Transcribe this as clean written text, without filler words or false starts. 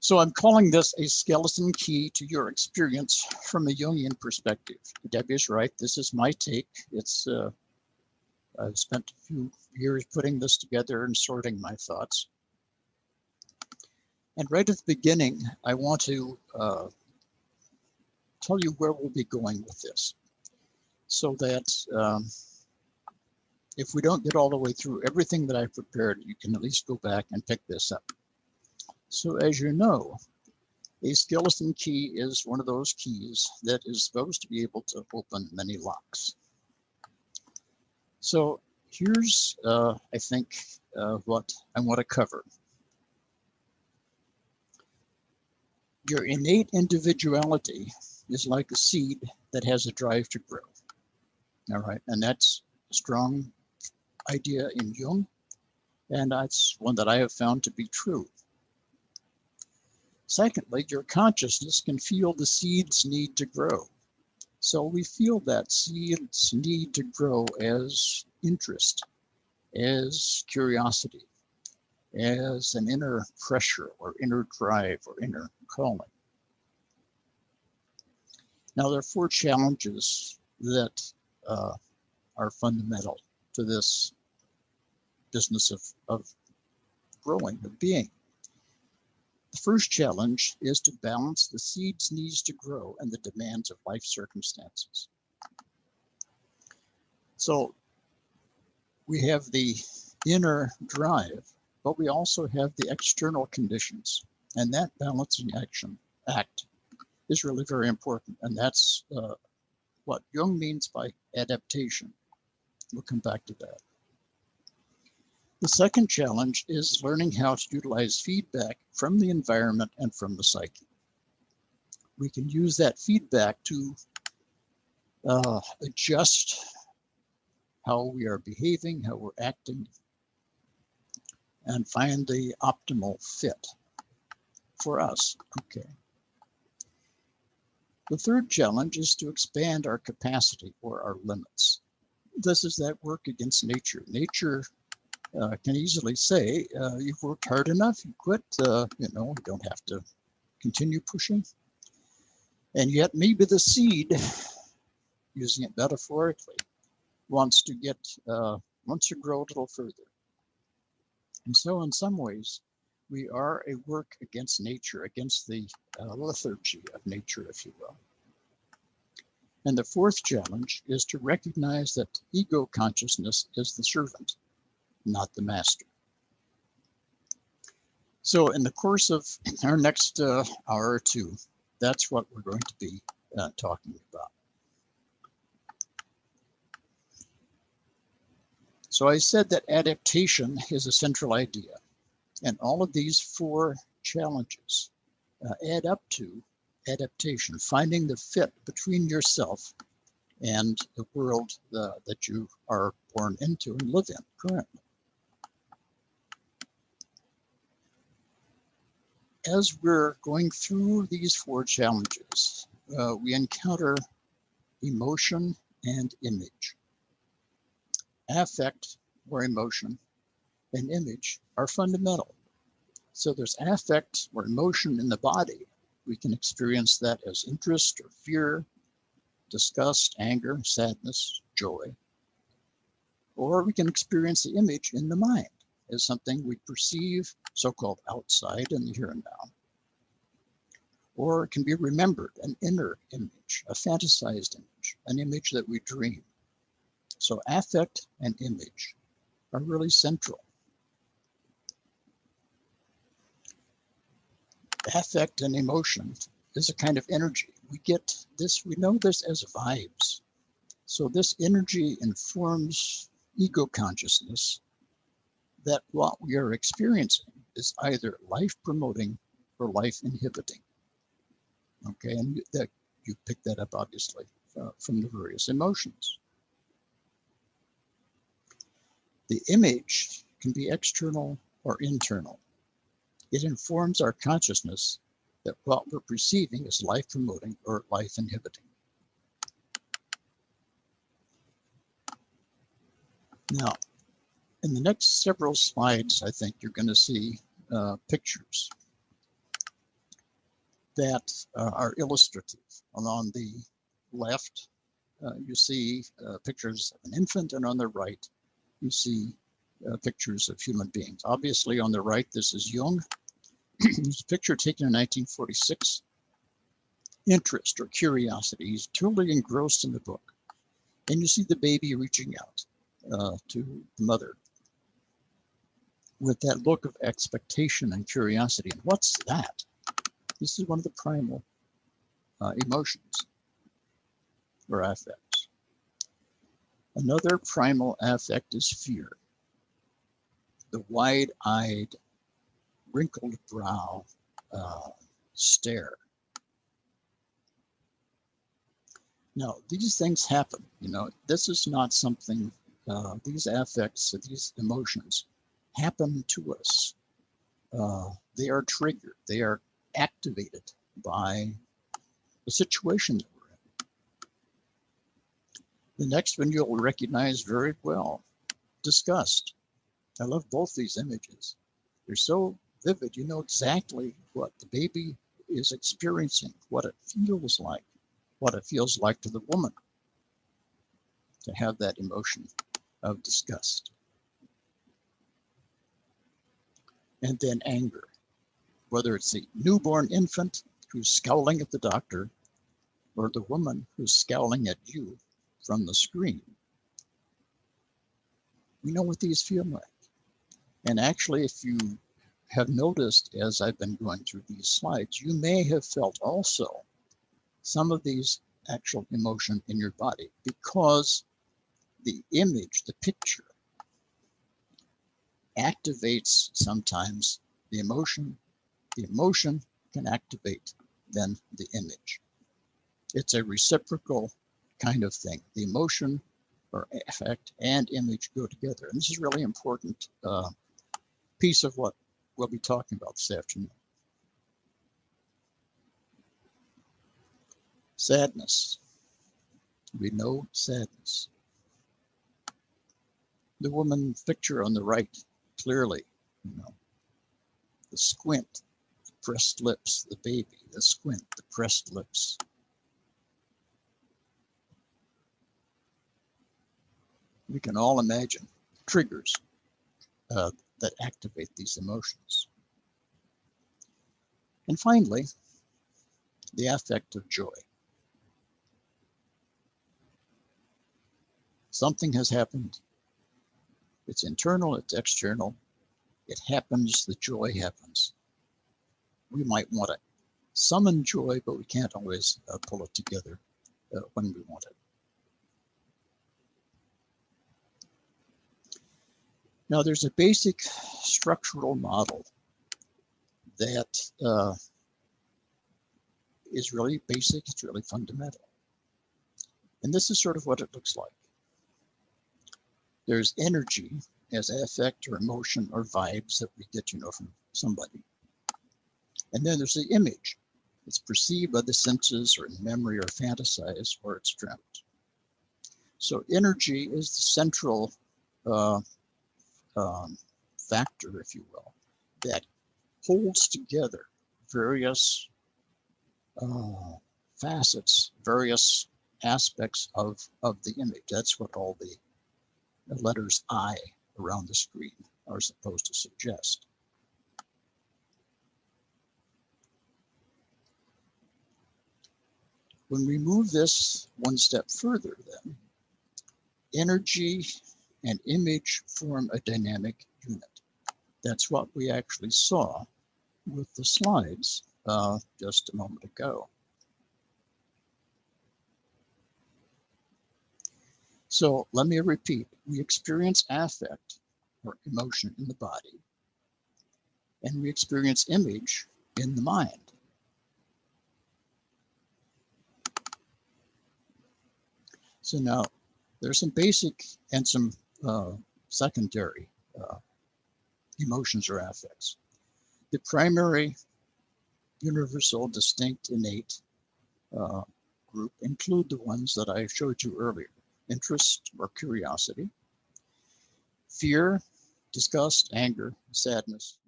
So I'm calling this a skeleton key to your experience from a Jungian perspective. Debbie is right. This is my take. I've spent a few years putting this together and sorting my thoughts. And right at the beginning, I want to tell you where we'll be going with this, so that if we don't get all the way through everything that I've prepared, you can at least go back and pick this up. So as you know, a skeleton key is one of those keys that is supposed to be able to open many locks. So here's, I think, what I want to cover. Your innate individuality is like a seed that has a drive to grow. All right, and that's a strong idea in Jung, and that's one that I have found to be true. Secondly, your consciousness can feel the seed's need to grow. So we feel that seed's need to grow as interest, as curiosity, as an inner pressure or inner drive or inner calling. Now, there are 4 challenges that are fundamental to this business of growing, of being. The first challenge is to balance the seed's needs to grow and the demands of life circumstances. So we have the inner drive, but we also have the external conditions, and that balancing act is really very important, and that's what Jung means by adaptation. We'll come back to that. The second challenge is learning how to utilize feedback from the environment and from the psyche. We can use that feedback to adjust how we are behaving, how we're acting, and find the optimal fit for us. Okay. The third challenge is to expand our capacity or our limits. This is that work against nature. Nature can easily say, you've worked hard enough, you quit, you don't have to continue pushing. And yet maybe the seed, using it metaphorically, wants to grow a little further. And so in some ways, we are a work against nature, against the lethargy of nature, if you will. And the fourth challenge is to recognize that ego consciousness is the servant, not the master. So in the course of our next hour or two, that's what we're going to be talking about. So I said that adaptation is a central idea, and all of these 4 challenges add up to adaptation, finding the fit between yourself and the world that you are born into and live in currently. As we're going through these 4 challenges, we encounter emotion and image. Affect or emotion and image are fundamental. So there's affect or emotion in the body. We can experience that as interest or fear, disgust, anger, sadness, joy. Or we can experience the image in the mind as something we perceive, so-called outside in the here and now. Or it can be remembered, an inner image, a fantasized image, an image that we dream. So affect and image are really central. Affect and emotion is a kind of energy. We get this, we know this as vibes. So this energy informs ego consciousness that what we are experiencing is either life promoting or life inhibiting. Okay, and that you pick that up obviously from the various emotions. The image can be external or internal. It informs our consciousness that what we're perceiving is life promoting or life inhibiting. Now, in the next several slides, I think you're going to see pictures. that are illustrative. And on the left, you see pictures of an infant, and on the right, you see pictures of human beings. Obviously, on the right, this is Jung. It's a picture taken in 1946. Interest or curiosity. He's totally engrossed in the book. And you see the baby reaching out to the mother with that look of expectation and curiosity. And what's that? This is one of the primal emotions or affects. Another primal affect is fear. The wide-eyed, wrinkled brow stare. Now, these things happen, this is not something, these affects, these emotions happen to us. They are triggered, they are activated by the situation that we're in. The next one you'll recognize very well, disgust. I love both these images. They're so vivid, you know exactly what the baby is experiencing, what it feels like to the woman to have that emotion of disgust. And then anger, whether it's the newborn infant who's scowling at the doctor or the woman who's scowling at you from the screen. We know what these feel like. And actually, if you have noticed as I've been going through these slides, you may have felt also some of these actual emotion in your body, because the image, the picture, activates sometimes the emotion. The emotion can activate then the image. It's a reciprocal kind of thing. The emotion or affect and image go together. And this is really important piece of what we'll be talking about this afternoon. Sadness. We know sadness. The woman picture on the right, clearly, the squint, the pressed lips, the baby, the squint, the pressed lips. We can all imagine triggers that activate these emotions. And finally, the affect of joy. Something has happened. It's internal, it's external. It happens, the joy happens. We might want to summon joy, but we can't always pull it together when we want it. Now, there's a basic structural model that is really basic, it's really fundamental. And this is sort of what it looks like. There's energy as affect or emotion or vibes that we get, from somebody. And then there's the image. It's perceived by the senses or in memory or fantasized or it's dreamt. So energy is the central factor, if you will, that holds together various facets, various aspects of the image. That's what all the letters I around the screen are supposed to suggest. When we move this one step further, then, energy and image form a dynamic unit. That's what we actually saw with the slides just a moment ago. So let me repeat, we experience affect or emotion in the body, and we experience image in the mind. So now there's some basic and some secondary emotions or affects. The primary, universal, distinct, innate group include the ones that I showed you earlier: interest or curiosity, fear, disgust, anger, sadness,